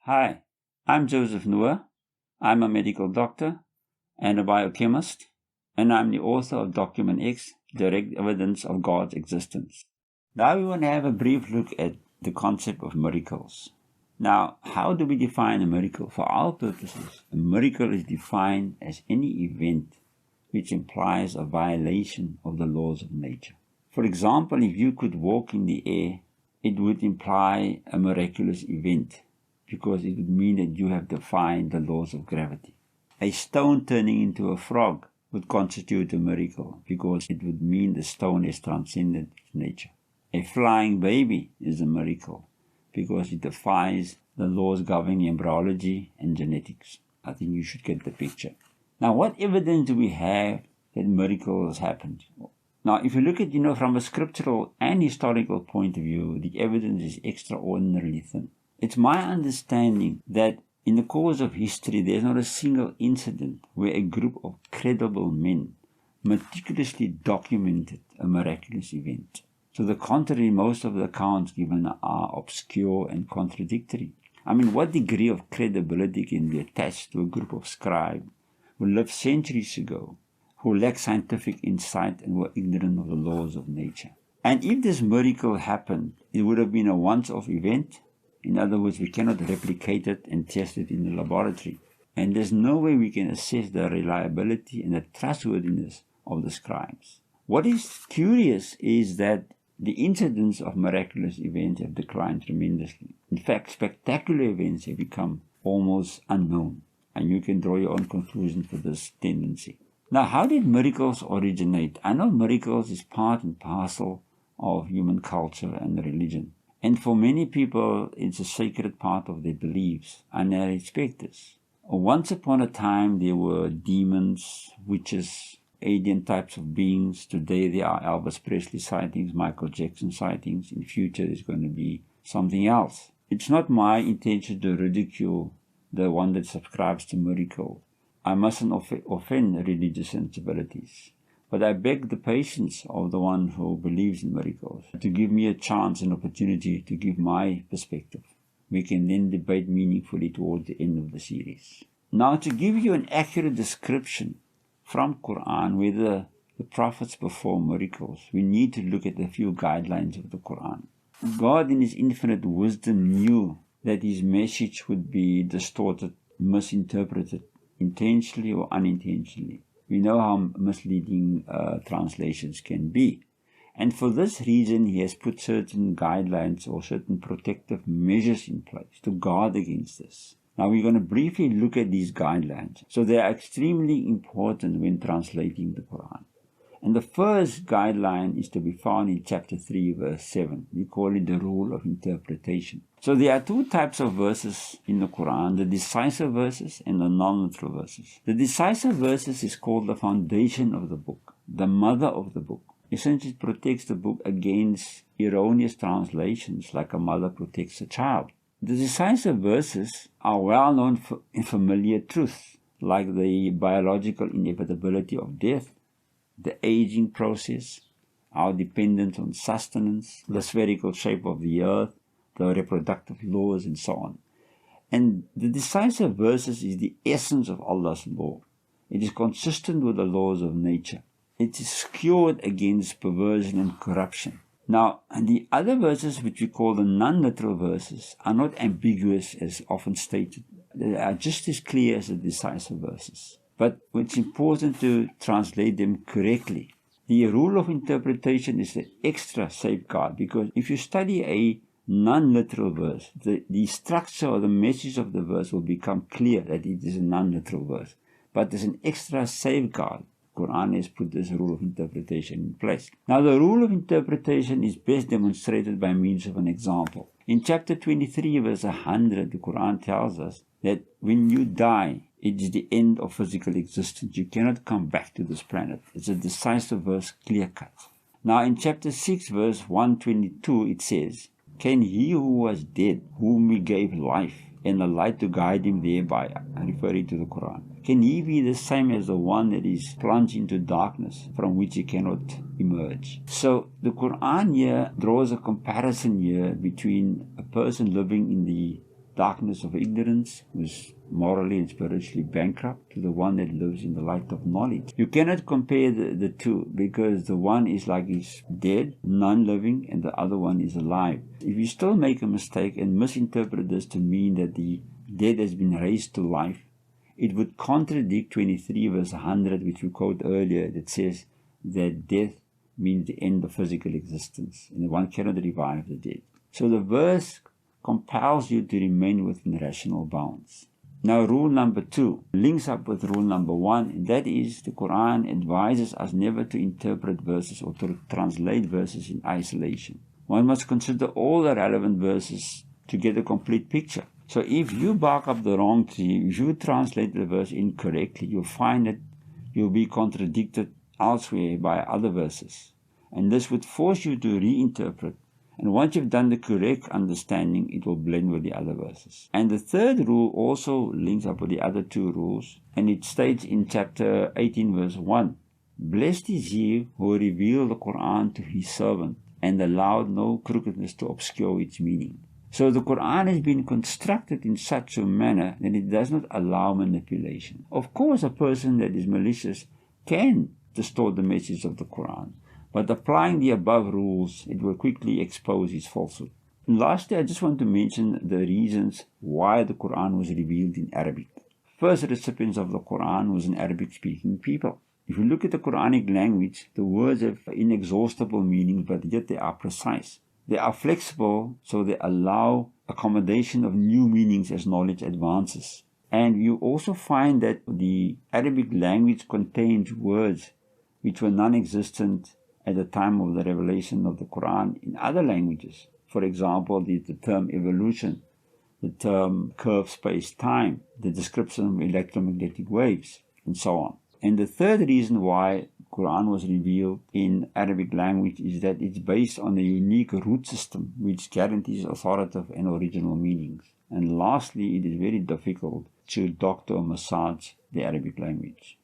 Hi, I'm Joseph Noah. I'm a medical doctor and a biochemist, and I'm the author of Document X, Direct Evidence of God's Existence. Now we want to have a brief look at the concept of miracles. Now, how do we define a miracle? For our purposes, a miracle is defined as any event which implies a violation of the laws of nature. For example, if you could walk in the air, it would imply a miraculous event, because it would mean that you have defied the laws of gravity. A stone turning into a frog would constitute a miracle, because it would mean the stone has transcended nature. A flying baby is a miracle, because it defies the laws governing embryology and genetics. I think you should get the picture. Now, what evidence do we have that miracles happened? Now, if you look at, from a scriptural and historical point of view, the evidence is extraordinarily thin. It's my understanding that in the course of history, there's not a single incident where a group of credible men meticulously documented a miraculous event. To the contrary, most of the accounts given are obscure and contradictory. I mean, what degree of credibility can be attached to a group of scribes who lived centuries ago, who lacked scientific insight and were ignorant of the laws of nature? And if this miracle happened, it would have been a once-off event. In other words, we cannot replicate it and test it in the laboratory. And there's no way we can assess the reliability and the trustworthiness of the scribes. What is curious is that the incidence of miraculous events have declined tremendously. In fact, spectacular events have become almost unknown. And you can draw your own conclusion for this tendency. Now, how did miracles originate? I know miracles is part and parcel of human culture and religion. And for many people, it's a sacred part of their beliefs, and I respect this. Once upon a time, there were demons, witches, alien types of beings. Today, there are Elvis Presley sightings, Michael Jackson sightings. In the future, there's going to be something else. It's not my intention to ridicule the one that subscribes to miracles. I mustn't offend religious sensibilities. But I beg the patience of the one who believes in miracles to give me a chance and opportunity to give my perspective. We can then debate meaningfully towards the end of the series. Now, to give you an accurate description from Quran whether the prophets perform miracles, we need to look at a few guidelines of the Quran. God in His infinite wisdom knew that His message would be distorted, misinterpreted, intentionally or unintentionally. We know how misleading translations can be. And for this reason, He has put certain guidelines or certain protective measures in place to guard against this. Now, we're going to briefly look at these guidelines. So they are extremely important when translating the Quran. And the first guideline is to be found in chapter 3, verse 7. We call it the rule of interpretation. So there are two types of verses in the Quran, the decisive verses and the non-literal verses. The decisive verses is called the foundation of the book, the mother of the book. Essentially, it protects the book against erroneous translations like a mother protects a child. The decisive verses are well-known and familiar truths, like the biological inevitability of death, the aging process, our dependence on sustenance, the spherical shape of the earth, the reproductive laws, and so on. And the decisive verses is the essence of Allah's law. It is consistent with the laws of nature. It is secured against perversion and corruption. Now, the other verses, which we call the non-literal verses, are not ambiguous as often stated. They are just as clear as the decisive verses. But it's important to translate them correctly. The rule of interpretation is the extra safeguard, because if you study a non-literal verse, the structure or the message of the verse will become clear that it is a non-literal verse. But there's an extra safeguard. Quran has put this rule of interpretation in place. Now, the rule of interpretation is best demonstrated by means of an example. In chapter 23, verse 100, the Quran tells us that when you die, it is the end of physical existence. You cannot come back to this planet. It's a decisive verse, clear-cut. Now, in chapter 6, verse 122, it says, "Can he who was dead, whom we gave life, and the light to guide him thereby," referring to the Quran, "can he be the same as the one that is plunged into darkness from which he cannot emerge?" So the Quran here draws a comparison here between a person living in the darkness of ignorance, who is morally and spiritually bankrupt, to the one that lives in the light of knowledge. You cannot compare the two, because the one is like he's dead, non-living, and the other one is alive. If you still make a mistake and misinterpret this to mean that the dead has been raised to life, it would contradict 23 verse 100, which we quote earlier, that says that death means the end of physical existence, and one cannot revive the dead. So the verse compels you to remain within rational bounds. Now, rule number 2 links up with rule number 1, and that is the Quran advises us never to interpret verses or to translate verses in isolation. One must consider all the relevant verses to get a complete picture. So if you bark up the wrong tree, if you translate the verse incorrectly, you'll find that you'll be contradicted elsewhere by other verses. And this would force you to reinterpret. And once you've done the correct understanding, it will blend with the other verses. And the third rule also links up with the other 2 rules. And it states in chapter 18 verse 1, "Blessed is he who revealed the Quran to his servant and allowed no crookedness to obscure its meaning." So the Quran has been constructed in such a manner that it does not allow manipulation. Of course, a person that is malicious can distort the message of the Quran, but applying the above rules, it will quickly expose his falsehood. And lastly, I just want to mention the reasons why the Quran was revealed in Arabic. First recipients of the Quran was an Arabic-speaking people. If you look at the Quranic language, the words have inexhaustible meanings, but yet they are precise. They are flexible, so they allow accommodation of new meanings as knowledge advances. And you also find that the Arabic language contains words which were non-existent at the time of the revelation of the Quran in other languages. For example, the term evolution, the term curved space-time, the description of electromagnetic waves, and so on. And the third reason why Quran was revealed in Arabic language is that it's based on a unique root system which guarantees authoritative and original meanings. And lastly, it is very difficult to doctor or massage the Arabic language.